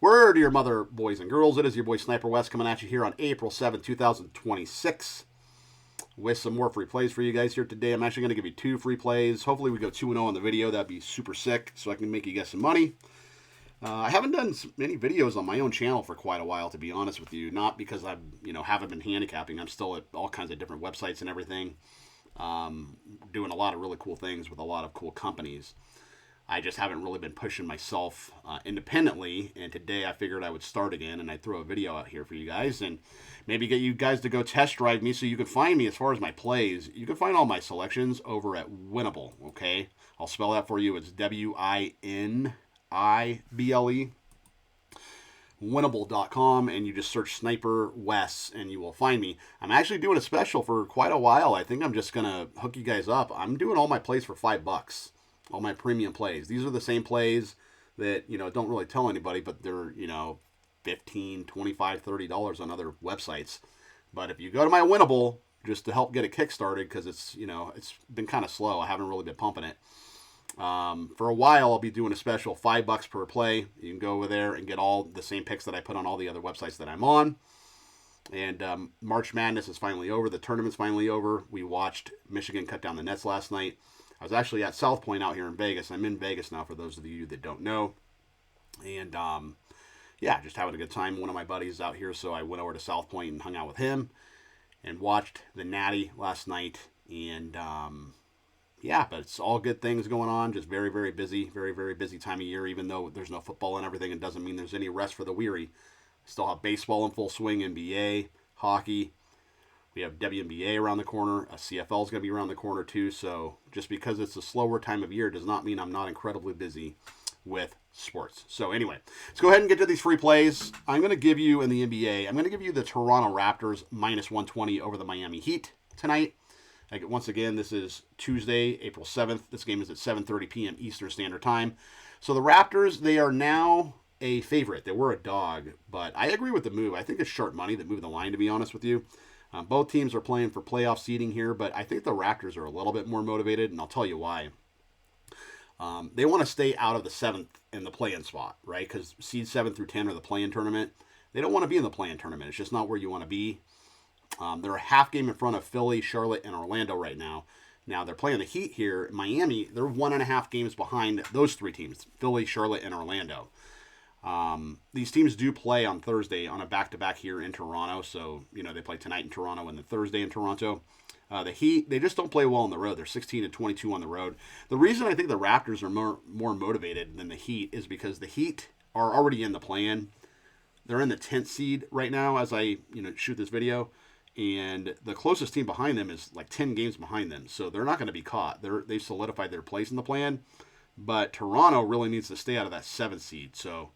Word to your mother, boys and girls. It is your boy Sniper Wes coming at you here on April 7th, 2026 with some more free plays for you guys here today. I'm actually going to give you 2 free plays. Hopefully we go 2-0 on the video. That'd be super sick so I can make you guys some money. I haven't done many videos on my own channel for quite a while, to be honest with you. Not because I haven't been handicapping. I'm still at all kinds of different websites and everything. Doing a lot of really cool things with a lot of cool companies. I just haven't really been pushing myself independently, and today I figured I would start again, and I'd throw a video out here for you guys, and maybe get you guys to go test drive me so you can find me as far as my plays. You can find all my selections over at Winnable, okay? I'll spell that for you. It's WINIBLE, winnable.com, and you just search Sniper Wes, and you will find me. I'm actually doing a special for quite a while. I think I'm just going to hook you guys up. I'm doing all my plays for $5. All my premium plays. These are the same plays that, don't really tell anybody, but they're, $15, $25, $30 on other websites. But if you go to my Winnable, just to help get it kickstarted, because it's been kind of slow. I haven't really been pumping it. For a while, I'll be doing a special $5 per play. You can go over there and get all the same picks that I put on all the other websites that I'm on. And March Madness is finally over. The tournament's finally over. We watched Michigan cut down the nets last night. I was actually at South Point out here in Vegas. I'm in Vegas now, for those of you that don't know. And, just having a good time. One of my buddies is out here, so I went over to South Point and hung out with him and watched the Natty last night. And, but it's all good things going on. Just very, very busy. Very, very busy time of year, even though there's no football and everything. It doesn't mean there's any rest for the weary. Still have baseball in full swing, NBA, hockey. We have WNBA around the corner. A CFL is going to be around the corner too. So just because it's a slower time of year does not mean I'm not incredibly busy with sports. So anyway, let's go ahead and get to these free plays. I'm going to give you in the NBA, I'm going to give you the Toronto Raptors minus 120 over the Miami Heat tonight. Once again, this is Tuesday, April 7th. This game is at 7:30 p.m. Eastern Standard Time. So the Raptors, they are now a favorite. They were a dog, but I agree with the move. I think it's sharp money that moved the line, to be honest with you. Both teams are playing for playoff seeding here, but I think the Raptors are a little bit more motivated, and I'll tell you why. They want to stay out of the 7th in the play-in spot, right? Because seed 7 through 10 are the play-in tournament. They don't want to be in the play-in tournament. It's just not where you want to be. They're a half game in front of Philly, Charlotte, and Orlando right now. Now, they're playing the Heat here. Miami, they're 1.5 games behind those 3 teams, Philly, Charlotte, and Orlando. These teams do play on Thursday on a back-to-back here in Toronto. So, they play tonight in Toronto and then Thursday in Toronto. The Heat, they just don't play well on the road. They're 16-22 on the road. The reason I think the Raptors are more motivated than the Heat is because the Heat are already in the play-in. They're in the 10th seed right now as I, shoot this video. And the closest team behind them is like 10 games behind them. So they're not going to be caught. They've solidified their place in the play-in. But Toronto really needs to stay out of that 7th seed. So,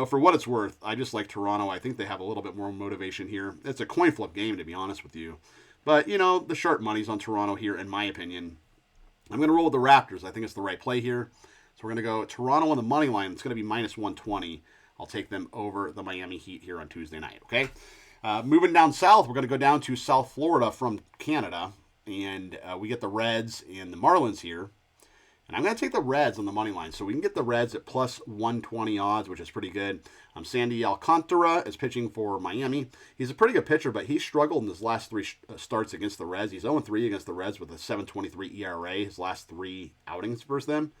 for what it's worth, I just like Toronto. I think they have a little bit more motivation here. It's a coin flip game, to be honest with you. But, the sharp money's on Toronto here, in my opinion. I'm going to roll with the Raptors. I think it's the right play here. So we're going to go Toronto on the money line. It's going to be minus 120. I'll take them over the Miami Heat here on Tuesday night, okay? Moving down south, we're going to go down to South Florida from Canada. And we get the Reds and the Marlins here. And I'm going to take the Reds on the money line. So we can get the Reds at plus 120 odds, which is pretty good. Sandy Alcantara is pitching for Miami. He's a pretty good pitcher, but he struggled in his last 3 starts against the Reds. He's 0-3 against the Reds with a 7.23 ERA. His last 3 outings versus them.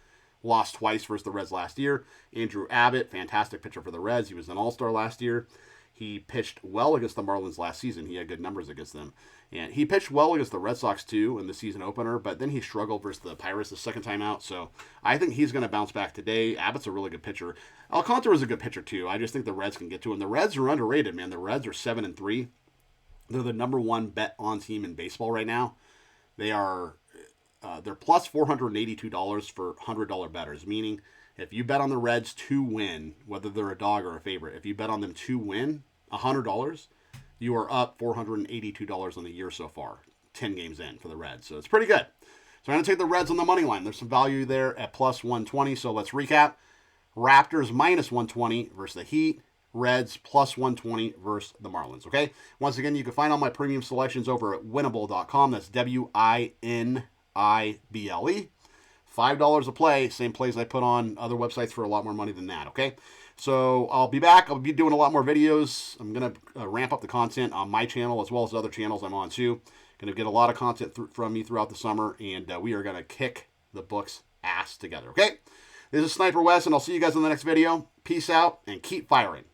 Lost twice versus the Reds last year. Andrew Abbott, fantastic pitcher for the Reds. He was an all-star last year. He pitched well against the Marlins last season. He had good numbers against them. And he pitched well against the Red Sox, too, in the season opener, but then he struggled versus the Pirates the second time out. So I think he's going to bounce back today. Abbott's a really good pitcher. Alcantara is a good pitcher, too. I just think the Reds can get to him. The Reds are underrated, man. The Reds are 7-3. They're the number 1 bet-on team in baseball right now. They're plus $482 for $100 bettors, meaning if you bet on the Reds to win, whether they're a dog or a favorite, if you bet on them to win $100, you are up $482 on the year so far, 10 games in for the Reds. So it's pretty good. So I'm going to take the Reds on the money line. There's some value there at plus 120. So let's recap. Raptors minus 120 versus the Heat. Reds plus 120 versus the Marlins. Okay? Once again, you can find all my premium selections over at winnable.com. That's WINIBLE. $5 a play, same plays I put on other websites for a lot more money than that, okay? So I'll be back. I'll be doing a lot more videos. I'm going to ramp up the content on my channel as well as other channels I'm on too. Going to get a lot of content from me throughout the summer, and we are going to kick the book's ass together, okay? This is Sniper Wes, and I'll see you guys in the next video. Peace out, and keep firing.